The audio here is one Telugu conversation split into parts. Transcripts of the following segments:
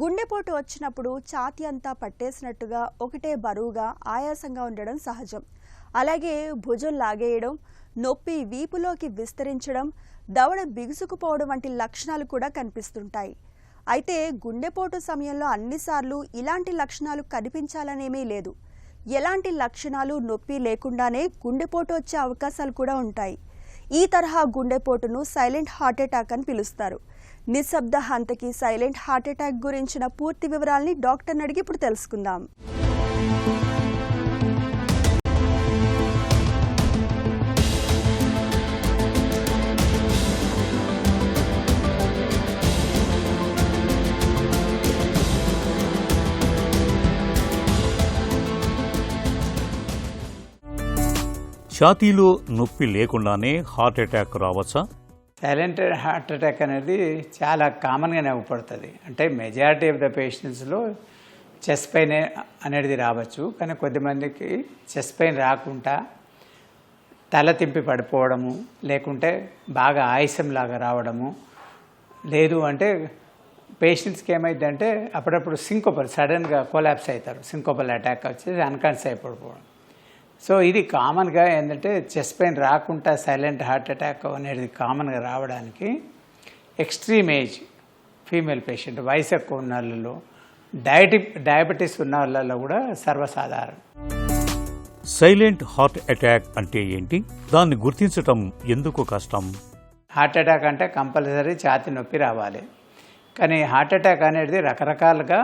గుండెపోటు వచ్చినప్పుడు ఛాతీ అంతా పట్టేసినట్టుగా ఒకటే బరువుగా ఆయాసంగా ఉండడం సహజం. అలాగే భుజం లాగేయడం, నొప్పి వీపులోకి విస్తరించడం, దవడ బిగుసుకుపోవడం వంటి లక్షణాలు కూడా కనిపిస్తుంటాయి. అయితే గుండెపోటు సమయంలో అన్నిసార్లు ఇలాంటి లక్షణాలు కనిపించాలనేమీ లేదు. ఎలాంటి లక్షణాలు నొప్పి లేకుండానే గుండెపోటు వచ్చే అవకాశాలు కూడా ఉంటాయి. ఈ తరహా గుండెపోటును సైలెంట్ హార్ట్ అటాక్ అని పిలుస్తారు. నిశ్శబ్ద హంతకి సైలెంట్ హార్ట్ అటాక్ గురించిన పూర్తి వివరాల్ని డాక్టర్ని అడిగి ఇప్పుడు తెలుసుకుందాం. ఛాతీలో నొప్పి లేకుండానే హార్ట్ అటాక్ రావచ్చా? సైలెంట్ హార్ట్ అటాక్ అనేది చాలా కామన్గానే అవ్వబడుతుంది. అంటే మెజారిటీ ఆఫ్ ద పేషెంట్స్లో చెస్ట్ పెయిన్ అనేది రావచ్చు. కానీ కొద్దిమందికి చెస్ట్ పెయిన్ రాకుండా తల తింపి పడిపోవడము, లేకుంటే బాగా ఆయాసంలాగా రావడము, లేదు అంటే పేషెంట్స్కి ఏమైందంటే అప్పుడప్పుడు సింకోపల్ సడన్గా కొలాప్స్ అవుతారు. సింకోపల్ అటాక్ వచ్చేసి అన్కాన్షియస్ అయిపోవడం. సో ఇది కామన్గా ఏంటంటే చెస్ట్ పెయిన్ రాకుండా సైలెంట్ హార్ట్ అటాక్ అనేది కామన్గా రావడానికి ఎక్స్ట్రీమ్ ఏజ్ ఫీమేల్ పేషెంట్, వయసు ఎక్కువ ఉన్న వాళ్ళలో, డయాబెటీస్ ఉన్న వాళ్ళలో కూడా సర్వసాధారణం. సైలెంట్ హార్ట్ అటాక్ అంటే ఏంటి? దాన్ని గుర్తించటం ఎందుకు కష్టం? హార్ట్ అటాక్ అంటే కంపల్సరీ ఛాతీ నొప్పి రావాలి. కానీ హార్ట్ అటాక్ అనేది రకరకాలుగా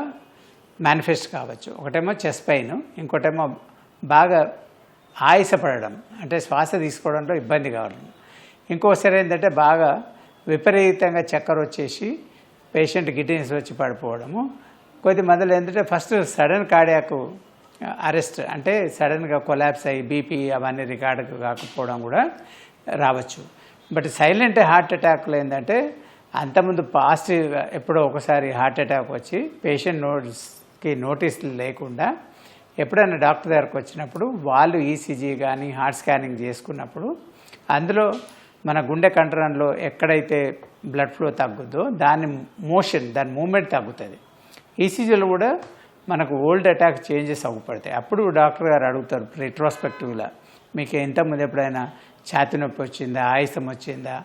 మేనిఫెస్ట్ కావచ్చు. ఒకటేమో చెస్ట్ పెయిన్, ఇంకోటేమో బాగా ఆయాసపడడం, అంటే శ్వాస తీసుకోవడంలో ఇబ్బంది కావడం. ఇంకోసారి ఏంటంటే బాగా విపరీతంగా చక్కెర వచ్చేసి పేషెంట్ గిడ్నీస్ వచ్చి పడిపోవడము. కొద్దిమందిలో ఏంటంటే ఫస్ట్ సడన్ కార్డియాక్ అరెస్ట్, అంటే సడన్గా కొలాప్స్ అయ్యి బీపీ అవన్నీ రికార్డు కాకపోవడం కూడా రావచ్చు. బట్ సైలెంట్ హార్ట్ అటాక్లో ఏంటంటే అంతకుముందు పాజిటివ్గా ఎప్పుడో ఒకసారి హార్ట్ అటాక్ వచ్చి పేషెంట్ నోటీసులు లేకుండా ఎప్పుడైనా డాక్టర్ దగ్గరకు వచ్చినప్పుడు వాళ్ళు ఈసీజీ కానీ హార్ట్ స్కానింగ్ చేసుకున్నప్పుడు అందులో మన గుండె కండరంలో ఎక్కడైతే బ్లడ్ ఫ్లో తగ్గుద్దో దాని మూమెంట్ తగ్గుతుంది. ఈసీజీలో కూడా మనకు ఓల్డ్ అటాక్ చేంజెస్ అవ్వపడతాయి. అప్పుడు డాక్టర్ గారు అడుగుతారు రిట్రోస్పెక్టివ్గా, మీకు ఇంతకుముందు ఎప్పుడైనా ఛాతీ నొప్పి వచ్చిందా, ఆయాసం వచ్చిందా,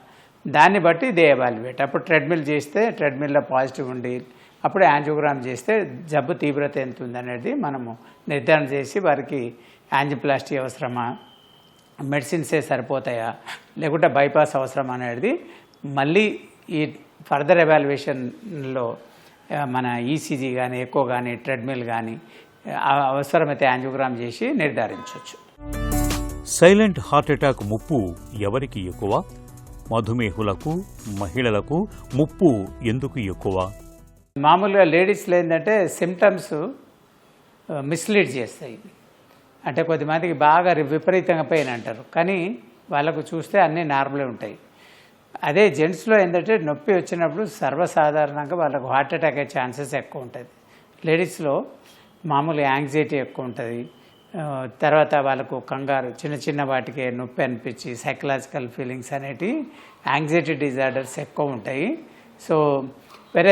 దాన్ని బట్టి దే ఎవాల్యుయేట్. అప్పుడు ట్రెడ్మిల్ చేస్తే ట్రెడ్మిల్లో పాజిటివ్ ఉండి అప్పుడు యాంజియోగ్రామ్ చేస్తే జబ్బు తీవ్రత ఎంత ఉందనేది మనము నిర్ధారణ చేసి వారికి యాంజియోప్లాస్టీ అవసరమా, మెడిసిన్సే సరిపోతాయా, లేకుంటే బైపాస్ అవసరం అనేది మళ్ళీ ఈ ఫర్దర్ ఎవాల్యుయేషన్లో మన ఈసీజీ కానీ ఎకో కానీ ట్రెడ్మిల్ కానీ అవసరమైతే యాంజియోగ్రామ్ చేసి నిర్ధారించవచ్చు. సైలెంట్ హార్ట్ అటాక్ ముప్పు ఎవరికి ఎక్కువ? మధుమేహులకు, మహిళలకు ముప్పు ఎందుకు ఎక్కువ? మామూలుగా లేడీస్లో ఏంటంటే సిమ్టమ్స్ మిస్లీడ్ చేస్తాయి. అంటే కొద్దిమందికి బాగా విపరీతంగా పెయిన్ అంటారు, కానీ వాళ్ళకు చూస్తే అన్నీ నార్మలే ఉంటాయి. అదే జెంట్స్లో ఏంటంటే నొప్పి వచ్చినప్పుడు సర్వసాధారణంగా వాళ్ళకు హార్ట్ అటాక్ అయ్యే ఛాన్సెస్ ఎక్కువ ఉంటుంది. లేడీస్లో మామూలు యాంగ్జైటీ ఎక్కువ ఉంటుంది. తర్వాత వాళ్ళకు కంగారు, చిన్న చిన్న వాటికే నొప్పి అనిపించి సైకలాజికల్ ఫీలింగ్స్ అనేటివి, యాంగ్జైటీ డిజార్డర్స్ ఎక్కువ ఉంటాయి. సో వేరే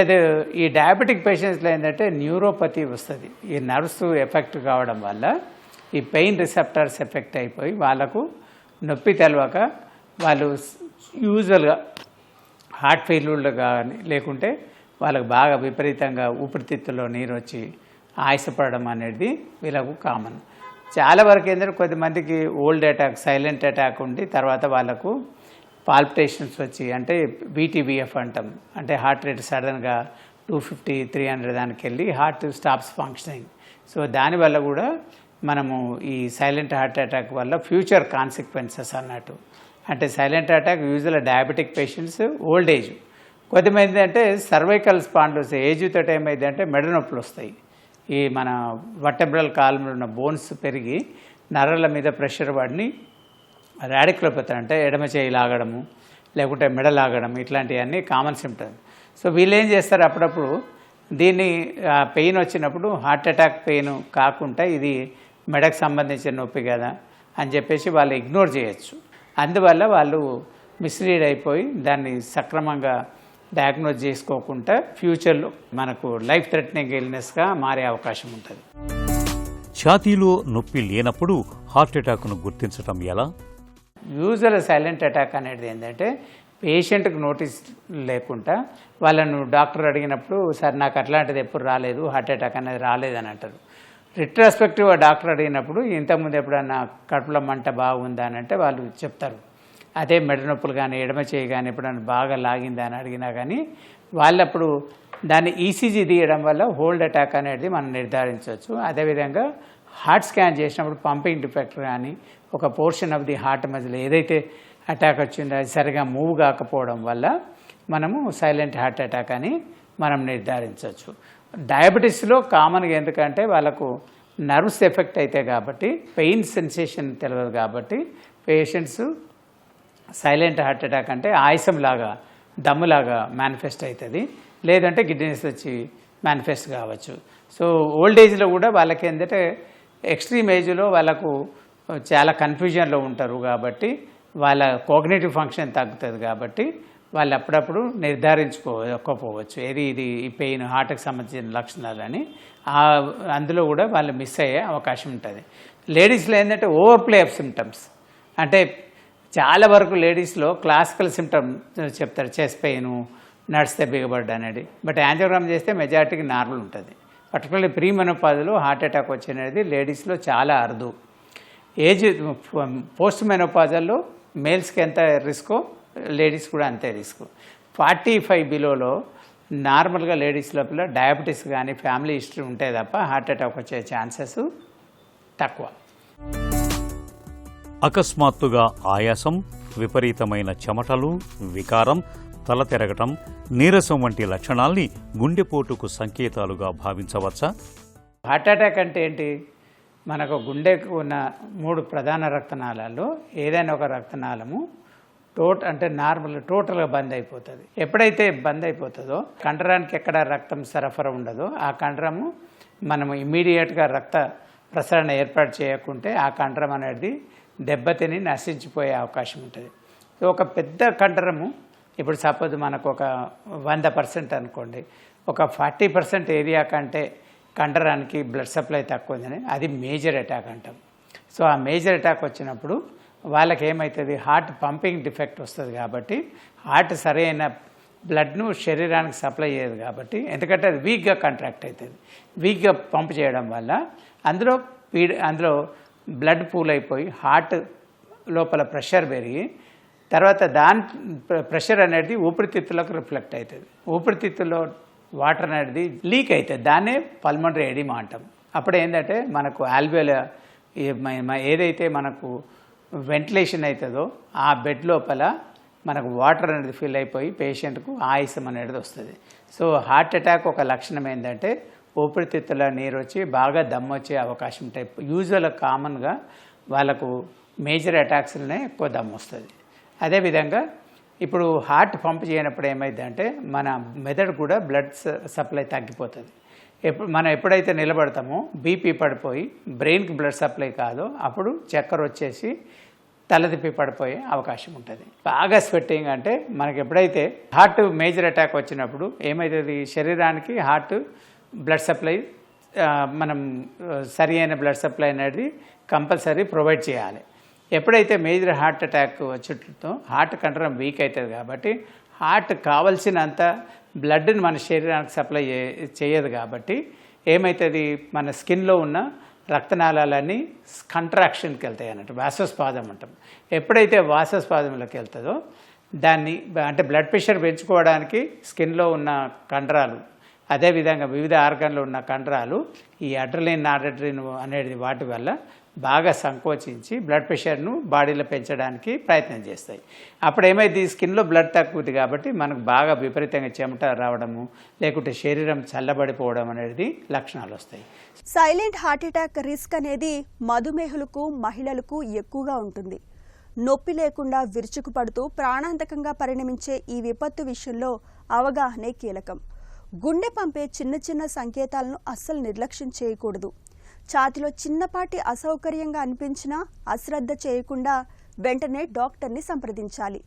ఈ డయాబెటిక్ పేషెంట్స్లో ఏంటంటే న్యూరోపతి వస్తుంది. ఈ నర్వ్స్ ఎఫెక్ట్ కావడం వల్ల ఈ పెయిన్ రిసెప్టర్స్ ఎఫెక్ట్ అయిపోయి వాళ్ళకు నొప్పి తెలవక వాళ్ళు యూజువల్గా హార్ట్ ఫెయిల్యూర్లు కానీ లేకుంటే వాళ్ళకు బాగా విపరీతంగా ఊపిరితిత్తుల్లో నీరు వచ్చి ఆయాసపడడం అనేది వీళ్ళకు కామన్. చాలా వరకు ఏంటంటే కొద్దిమందికి ఓల్డ్ అటాక్, సైలెంట్ అటాక్ ఉండి తర్వాత వాళ్ళకు పాల్పిటేషన్స్ వచ్చి, అంటే వీటీవీఎఫ్ అంటాం, అంటే హార్ట్ రేట్ సడన్గా 250, 300 దానికి వెళ్ళి హార్ట్ స్టాప్స్ ఫంక్షనింగ్. సో దానివల్ల కూడా మనము ఈ సైలెంట్ హార్ట్ అటాక్ వల్ల ఫ్యూచర్ కాన్సిక్వెన్సెస్ అన్నట్టు. అంటే సైలెంట్ అటాక్ యూజువల్గా డయాబెటిక్ పేషెంట్స్, ఓల్డ్ ఏజ్. కొద్దిమంది అంటే సర్వైకల్ స్పాండిలోసిస్, ఏజ్తో ఏమైందంటే మెడ నొప్పులు వస్తాయి. ఈ మన వర్టెబ్రల్ కాలంలో ఉన్న బోన్స్ పెరిగి నరాల మీద ప్రెషర్ పడి రాడిక్యులోపతి, అంటే ఎడమ చేయి లాగడము లేకుంటే మెడ లాగడం, ఇట్లాంటివన్నీ కామన్ సిమ్టమ్స్. సో వీళ్ళు ఏం చేస్తారు, అప్పుడప్పుడు దీన్ని పెయిన్ వచ్చినప్పుడు హార్ట్ అటాక్ పెయిన్ కాకుండా ఇది మెడకు సంబంధించిన నొప్పి కదా అని చెప్పేసి వాళ్ళు ఇగ్నోర్ చేయొచ్చు. అందువల్ల వాళ్ళు మిస్లీడ్ అయిపోయి దాన్ని సక్రమంగా డయాగ్నోజ్ చేసుకోకుండా ఫ్యూచర్లో మనకు లైఫ్ థ్రెటనింగ్ ఇల్నెస్గా మారే అవకాశం ఉంటుంది. ఛాతీలో నొప్పి లేనప్పుడు హార్ట్ అటాక్ను గుర్తించటం ఎలా? యూజువల్ సైలెంట్ అటాక్ అనేది ఏంటంటే పేషెంట్కి నోటీస్ లేకుండా వాళ్ళను డాక్టర్ అడిగినప్పుడు సార్ నాకు అట్లాంటిది ఎప్పుడు రాలేదు, హార్ట్ అటాక్ అనేది రాలేదని అంటారు. రిట్రాస్పెక్టివ్ డాక్టర్ అడిగినప్పుడు ఇంతకుముందు ఎప్పుడన్నా కడుపులో మంట బాగుందా అని అంటే వాళ్ళు చెప్తారు. అదే మెడ నొప్పులు కానీ ఎడమ చేయి కానీ ఎప్పుడన్నా బాగా లాగిందా అని అడిగినా కానీ వాళ్ళప్పుడు దాన్ని ఈసీజీ తీయడం వల్ల హోల్డ్ అటాక్ అనేది మనం నిర్ధారించవచ్చు. అదేవిధంగా హార్ట్ స్కాన్ చేసినప్పుడు పంపింగ్ డిఫెక్ట్ కానీ ఒక పోర్షన్ ఆఫ్ ది హార్ట్ మధ్యలో ఏదైతే అటాక్ వచ్చిందో అది సరిగా మూవ్ కాకపోవడం వల్ల మనము సైలెంట్ హార్ట్ అటాక్ అని మనం నిర్ధారించవచ్చు. డయాబెటీస్లో కామన్గా ఎందుకంటే వాళ్ళకు నర్వ్స్ ఎఫెక్ట్ అయితే కాబట్టి పెయిన్ సెన్సేషన్ తెలియదు కాబట్టి పేషెంట్స్ సైలెంట్ హార్ట్ అటాక్ అంటే ఆయాసంలాగా దమ్ములాగా మేనిఫెస్ట్ అవుతుంది, లేదంటే గిడ్నెస్ వచ్చి మేనిఫెస్ట్ కావచ్చు. సో ఓల్డ్ ఏజ్లో కూడా వాళ్ళకి ఏంటంటే ఎక్స్ట్రీమ్ ఏజ్లో వాళ్ళకు చాలా కన్ఫ్యూజన్లో ఉంటారు కాబట్టి వాళ్ళ కోగ్నిటివ్ ఫంక్షన్ తగ్గుతుంది కాబట్టి వాళ్ళు అప్పుడప్పుడు నిర్ధారించుకోకపోవచ్చు ఏది ఇది ఈ పెయిన్ హార్ట్కి సంబంధించిన లక్షణాలని. అందులో కూడా వాళ్ళు మిస్ అయ్యే అవకాశం ఉంటుంది. లేడీస్లో ఏంటంటే ఓవర్ ప్లే ఆఫ్ సిమ్టమ్స్ అంటే చాలా వరకు లేడీస్లో క్లాసికల్ సిమ్టమ్ చెప్తారు, చెస్ట్ పెయిన్, నడిస్తే బిగబడ్డ అనేది. బట్ యాంజియోగ్రామ్ చేస్తే మెజారిటీకి నార్మల్ ఉంటుంది. పర్టికులర్లీ ప్రీ మెనోపాజ్లో హార్ట్ అటాక్ వచ్చేది లేడీస్లో చాలా అరుదు. ఏజ్ పోస్ట్ మెనోపాజల్లో మేల్స్కి ఎంత రిస్కో లేడీస్ కూడా అంతే రిస్క్. 45 బిలోలో నార్మల్గా లేడీస్ లోపల డయాబెటీస్ కానీ ఫ్యామిలీ హిస్టరీ ఉంటే తప్ప హార్ట్ అటాక్ వచ్చే ఛాన్సెస్ తక్కువ. అకస్మాత్తుగా ఆయాసం, విపరీతమైన చెమటలు, వికారం, తల తిరగటం, నీరసం వంటి లక్షణాల్ని గుండెపోటుకు సంకేతాలుగా భావించవచ్చా? హార్ట్ అటాక్ అంటే ఏంటి? మనకు గుండెకు ఉన్న 3 ప్రధాన రక్తనాళాల్లో ఏదైనా ఒక రక్తనాళము టోటల్గా బంద్ అయిపోతుంది. ఎప్పుడైతే బంద్ అయిపోతుందో కండరానికి ఎక్కడ రక్తం సరఫరా ఉండదో ఆ కండరము మనము ఇమ్మీడియట్గా రక్త ప్రసరణ ఏర్పాటు చేయకుంటే ఆ కండరం అనేది దెబ్బతిని నశించిపోయే అవకాశం ఉంటుంది. ఒక పెద్ద కండరము ఇప్పుడు సపోజ్ మనకు ఒక 100% అనుకోండి, ఒక 40% ఏరియా కంటే కండరానికి బ్లడ్ సప్లై తక్కువ ఉందని అది మేజర్ అటాక్ అంటాం. సో ఆ మేజర్ అటాక్ వచ్చినప్పుడు వాళ్ళకి ఏమవుతుంది, హార్ట్ పంపింగ్ డిఫెక్ట్ వస్తుంది కాబట్టి హార్ట్ సరైన బ్లడ్ను శరీరానికి సప్లై చేయదు కాబట్టి, ఎందుకంటే అది వీక్గా కాంట్రాక్ట్ అవుతుంది. వీక్గా పంప్ చేయడం వల్ల అందులో బ్లడ్ పూల్ అయిపోయి హార్ట్ లోపల ప్రెషర్ పెరిగి తర్వాత దాని ప్రెషర్ అనేది ఊపిరితిత్తులకు రిఫ్లెక్ట్ అవుతుంది. ఊపిరితిత్తుల్లో వాటర్ అనేది లీక్ అవుతుంది, దాన్నే పల్మనరీ ఎడిమా అంటాం. అప్పుడు ఏంటంటే మనకు ఆల్వియోల ఏదైతే మనకు వెంటిలేషన్ అవుతుందో ఆ బెడ్ లోపల మనకు వాటర్ అనేది ఫిల్ అయిపోయి పేషెంట్కు ఆయాసం అనేది వస్తుంది. సో హార్ట్ అటాక్ ఒక లక్షణం ఏంటంటే ఊపిరితిత్తుల నీరు వచ్చి బాగా దమ్ము వచ్చే అవకాశం ఉంటాయి. యూజువల్గా కామన్గా వాళ్ళకు మేజర్ అటాక్స్లోనే ఎక్కువ దమ్ము వస్తుంది. అదేవిధంగా ఇప్పుడు హార్ట్ పంప్ చేయనప్పుడు ఏమైందంటే మన మెదడు కూడా బ్లడ్ సప్లై తగ్గిపోతుంది. మనం ఎప్పుడైతే నిలబడతామో బీపీ పడిపోయి బ్రెయిన్కి బ్లడ్ సప్లై కాదో అప్పుడు చక్కెర వచ్చేసి తలదిప్పి పడిపోయే అవకాశం ఉంటుంది. బాగా స్వెట్టింగ్ అంటే మనకి ఎప్పుడైతే హార్ట్ మేజర్ అటాక్ వచ్చినప్పుడు ఏమవుతుంది, శరీరానికి హార్ట్ బ్లడ్ సప్లై మనం సరి అయిన బ్లడ్ సప్లై అనేది కంపల్సరీ ప్రొవైడ్ చేయాలి. ఎప్పుడైతే మేజర్ హార్ట్ అటాక్ వచ్చేటతో హార్ట్ కండరం వీక్ అవుతుంది కాబట్టి హార్ట్ కావలసినంత బ్లడ్ని మన శరీరానికి సప్లై చేయదు కాబట్టి ఏమవుతుంది, మన స్కిన్లో ఉన్న రక్తనాళాలన్నీ కంట్రాక్షన్కి వెళ్తాయి అన్నట్టు, వాసోస్పాదం అంటాం. ఎప్పుడైతే వాసోస్పాదంలోకి వెళ్తుందో దాన్ని అంటే బ్లడ్ ప్రెషర్ పెంచుకోవడానికి స్కిన్లో ఉన్న కండరాలు అదేవిధంగా వివిధ ఆర్గాన్లో ఉన్న కండరాలు ఈ అడ్రలిన్ నార్డ్రిన్ అనేది వాటి వల్ల బాగా సంకోచించి బ్లడ్ ప్రెషర్ను బాడీలో పెంచడానికి ప్రయత్నం చేస్తాయి. అప్పుడు ఏమైంది, స్కిన్లో బ్లడ్ తక్కువది కాబట్టి మనకు బాగా విపరీతంగా చెమట రావడము లేకుంటే శరీరం చల్లబడిపోవడం అనేది లక్షణాలు వస్తాయి. సైలెంట్ హార్ట్ అటాక్ రిస్క్ అనేది మధుమేహులకు మహిళలకు ఎక్కువగా ఉంటుంది. నొప్పి లేకుండా విరుచుకుపడుతూ ప్రాణాంతకంగా పరిణమించే ఈ విపత్తు విషయంలో అవగాహనే కీలకం. గుండె పంపే చిన్న చిన్న సంకేతాలను అస్సలు నిర్లక్ష్యం చేయకూడదు. ఛాతీలో చిన్నపాటి అసౌకర్యంగా అనిపించినా అశ్రద్ధ చేయకుండా వెంటనే డాక్టర్ని సంప్రదించాలి.